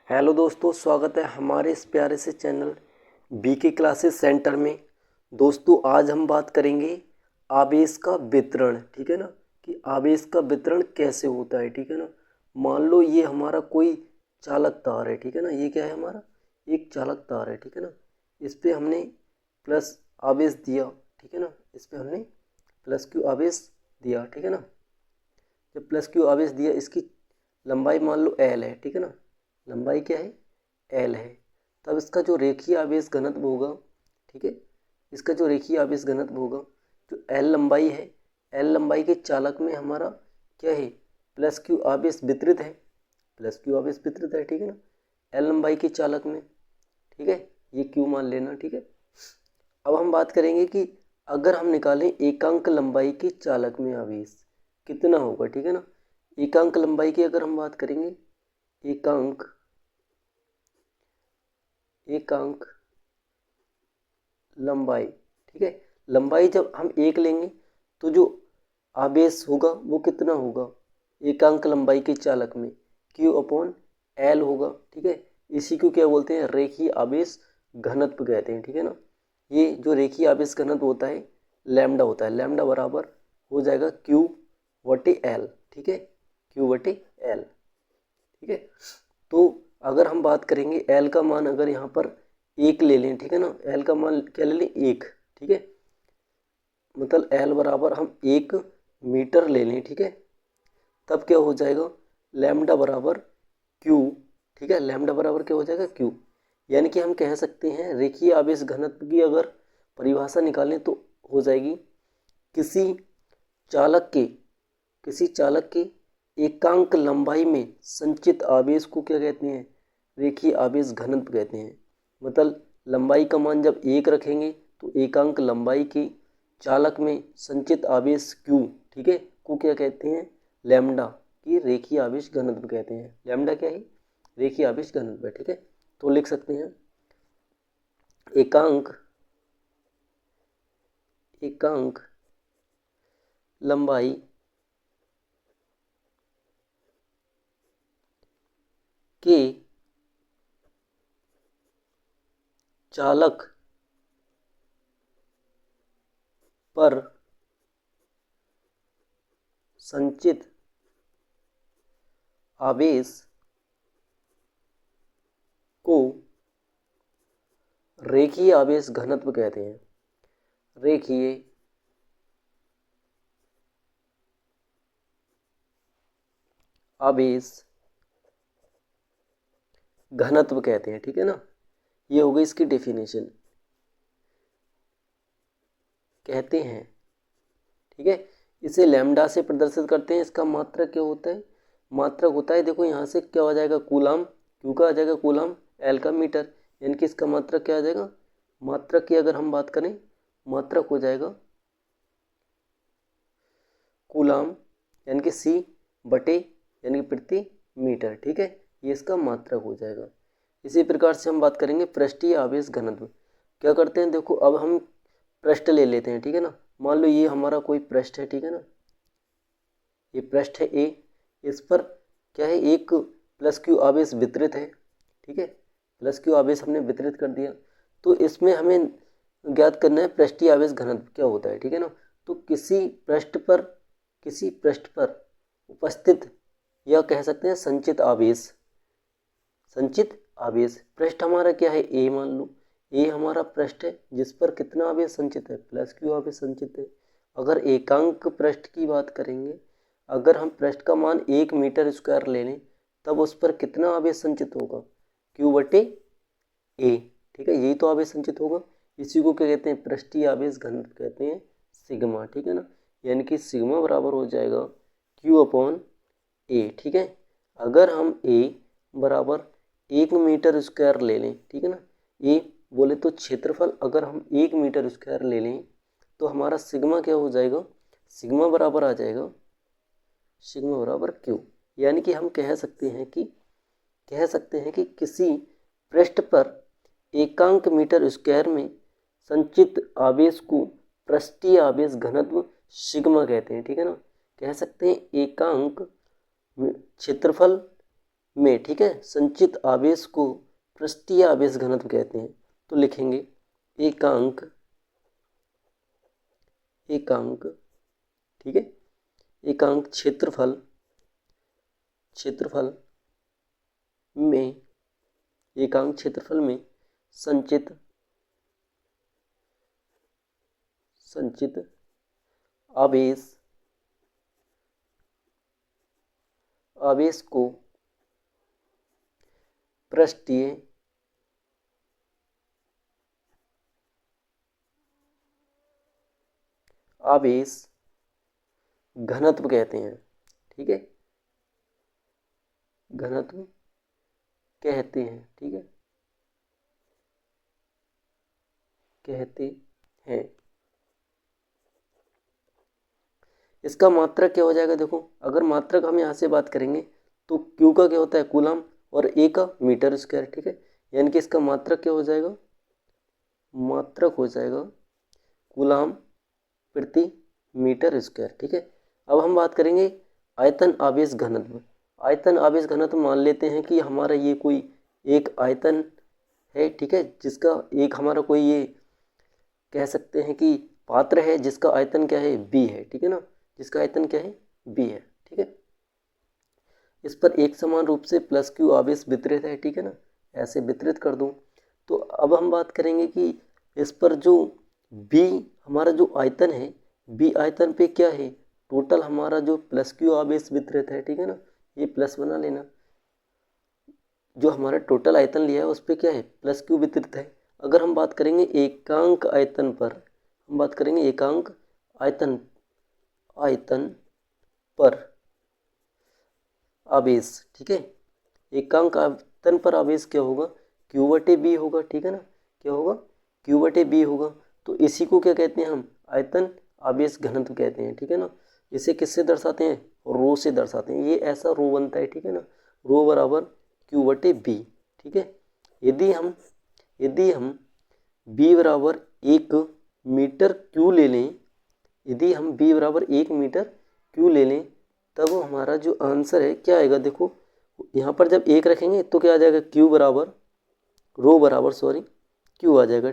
Hello दोस्तों, स्वागत है हमारे इस प्यारे से चैनल बीके क्लासेस सेंटर में। दोस्तों आज हम बात करेंगे आवेश का वितरण। ठीक है ना, कि आवेश का वितरण कैसे होता है। ठीक है ना, मान लो ये हमारा कोई चालक तार है। ठीक है ना, ये क्या है, हमारा एक चालक तार है। ठीक है ना, इस पे हमने प्लस आवेश दिया। ठीक है ना, इस पे हमने प्लस क्यू आवेश दिया। ठीक है ना, जब प्लस क्यू आवेश दिया, इसकी लंबाई मान लो एल है। ठीक है ना, लंबाई क्या है, एल है। तब इसका जो रेखीय आवेश घनत्व होगा, ठीक है, इसका जो रेखीय आवेश घनत्व होगा, जो एल लंबाई है, एल लंबाई के चालक में हमारा क्या है, प्लस क्यू आवेश वितरित है। प्लस क्यू आवेश वितरित है। ठीक है ना, एल लंबाई के चालक में। ठीक है, ये क्यू मान लेना। ठीक है, अब हम बात करेंगे कि अगर हम निकालें एकांक लंबाई के चालक में आवेश कितना होगा। ठीक है ना, एकांक लंबाई की अगर हम बात करेंगे, एकांक एकांक लंबाई। ठीक है, लंबाई जब हम एक लेंगे तो जो आवेश होगा वो कितना होगा, एकांक लंबाई के चालक में Q अपॉन L होगा। ठीक है, इसी को क्या बोलते हैं, रेखीय आवेश घनत्व कहते हैं। ठीक है ना, ये जो रेखीय आवेश घनत्व होता है लैम्डा होता है। लैम्डा बराबर हो जाएगा Q बटे L। ठीक है, Q बटे L। ठीक है, तो अगर हम बात करेंगे L का मान अगर यहाँ पर एक ले लें, ठीक है ना, L का मान क्या ले लें, एक। ठीक है, मतलब L बराबर हम 1 मीटर ले लें। ठीक है, तब क्या हो जाएगा, लैम्डा बराबर Q। ठीक है, लैम्डा बराबर क्या हो जाएगा, Q। यानी कि हम कह सकते हैं रेखीय आवेश घनत्व की अगर परिभाषा निकालें तो हो जाएगी किसी चालक के एकांक लंबाई में संचित आवेश को क्या कहते हैं, रेखीय आवेश घनत्व कहते हैं। मतलब लंबाई का मान जब एक रखेंगे तो एकांक लंबाई के चालक में संचित आवेश Q, ठीक है, को क्या कहते हैं, लैम्डा की रेखीय आवेश घनत्व कहते हैं। लैम्डा क्या है, रेखीय आवेश घनत्व। ठीक है, तो लिख सकते हैं एकांक लंबाई के चालक पर संचित आवेश को रेखीय आवेश घनत्व कहते हैं। रेखीय आवेश घनत्व कहते हैं। ठीक है ना, ये हो गई इसकी डेफिनेशन, कहते हैं। ठीक है, इसे लैम्डा से प्रदर्शित करते हैं। इसका मात्रक क्या होता है, मात्रक होता है, देखो यहाँ से क्या हो जाएगा, कूलाम, क्यू का आ जाएगा कूलाम, एल का मीटर, यानी कि इसका मात्रक क्या आ जाएगा, मात्रक की अगर हम बात करें, मात्रक हो जाएगा कूलाम, यानी कि सी बटे यानी कि प्रति मीटर। ठीक है, ये इसका मात्रक हो जाएगा। इसी प्रकार से हम बात करेंगे पृष्ठीय आवेश घनत्व। क्या करते हैं, देखो अब हम पृष्ठ ले लेते हैं। ठीक है ना, मान लो ये हमारा कोई पृष्ठ है। ठीक है ना, ये पृष्ठ है ए, इस पर क्या है, एक प्लस क्यू आवेश वितरित है। ठीक है, प्लस क्यू आवेश हमने वितरित कर दिया, तो इसमें हमें ज्ञात करना है पृष्ठीय आवेश घनत्व क्या होता है। ठीक है ना, तो किसी पृष्ठ पर उपस्थित या कह सकते हैं संचित आवेश पृष्ठ हमारा क्या है, ए मान लो, ए हमारा पृष्ठ है जिस पर कितना आवेश संचित है, प्लस क्यू आवेश संचित है। अगर एकांक पृष्ठ की बात करेंगे, अगर हम पृष्ठ का मान 1 मीटर स्क्वायर ले लें, तब उस पर कितना आवेश संचित होगा, क्यू बटे ए। ठीक है, यही तो आवेश संचित होगा। इसी को क्या कहते हैं, पृष्ठीय आवेश घनत्व कहते हैं, सिग्मा। ठीक है ना, यानी कि सिग्मा बराबर हो जाएगा क्यू अपॉन ए। ठीक है, अगर हम ए बराबर 1 मीटर स्क्वायर ले लें, ठीक है ना, ए बोले तो क्षेत्रफल, अगर हम 1 मीटर स्क्वायर ले लें तो हमारा सिग्मा क्या हो जाएगा, सिग्मा बराबर आ जाएगा सिग्मा बराबर क्यू। यानी कि हम कह सकते हैं कि किसी पृष्ठ पर एकांक मीटर स्क्वायर में संचित आवेश को पृष्ठीय आवेश घनत्व सिग्मा कहते हैं। ठीक है ना, कह सकते हैं एकांक क्षेत्रफल में, ठीक है, संचित आवेश को पृष्ठीय आवेश घनत्व कहते हैं। तो लिखेंगे एकांक, ठीक है, एकांक क्षेत्रफल में, एकांक क्षेत्रफल में संचित आवेश को पृष्ठीय आवेश घनत्व कहते हैं, ठीक है, घनत्व कहते हैं, ठीक है, कहते हैं। इसका मात्रक क्या हो जाएगा? देखो, अगर मात्रक हम यहाँ से बात करेंगे तो Q का क्या होता है? कूलम, और A का मीटर स्क्वायर, ठीक है, यानी कि इसका मात्रक क्या हो जाएगा? मात्रक हो जाएगा कूलम प्रति मीटर स्क्वायर, ठीक है। अब हम बात करेंगे आयतन आवेश घनत्व। आयतन आवेश घनत्व मान लेते हैं कि हमारा ये कोई एक आयतन है, ठीक है, जिसका एक हमारा कोई ये कह सकते हैं कि पात्र है जिसका आयतन क्या है? B है, ठीक है ना, जिसका आयतन क्या है? B है, ठीक है। इस पर एक समान रूप से प्लस Q आवेश वितरित है, ठीक है ना, ऐसे वितरित कर दूं। तो अब हम बात करेंगे कि इस पर जो B हमारा जो आयतन है, B आयतन पे क्या है? टोटल हमारा जो प्लस Q आवेश वितरित है, ठीक है ना, ये प्लस बना लेना, जो हमारा टोटल आयतन लिया है उस पर क्या है? प्लस Q वितरित है। अगर हम बात करेंगे एकांक आयतन पर, हम बात करेंगे एकांक आयतन पर आवेश, ठीक है, एकांक आयतन पर आवेश क्या होगा? Q/B होगा, ठीक है ना, क्या होगा? Q/B होगा। तो इसी को क्या कहते हैं हम? आयतन आवेश घनत्व कहते हैं, ठीक है ना। इसे किससे दर्शाते हैं? रो से दर्शाते हैं। ये ऐसा रो बनता है, ठीक है ना, रो बराबर Q/B, ठीक है। यदि हम B बराबर 1 मीटर Q ले लें, यदि हम B बराबर 1 मीटर Q ले लें, तब हमारा जो आंसर है क्या आएगा? देखो, यहाँ पर जब 1 रखेंगे तो क्या आ जाएगा? रो बराबर Q आ जाएगा।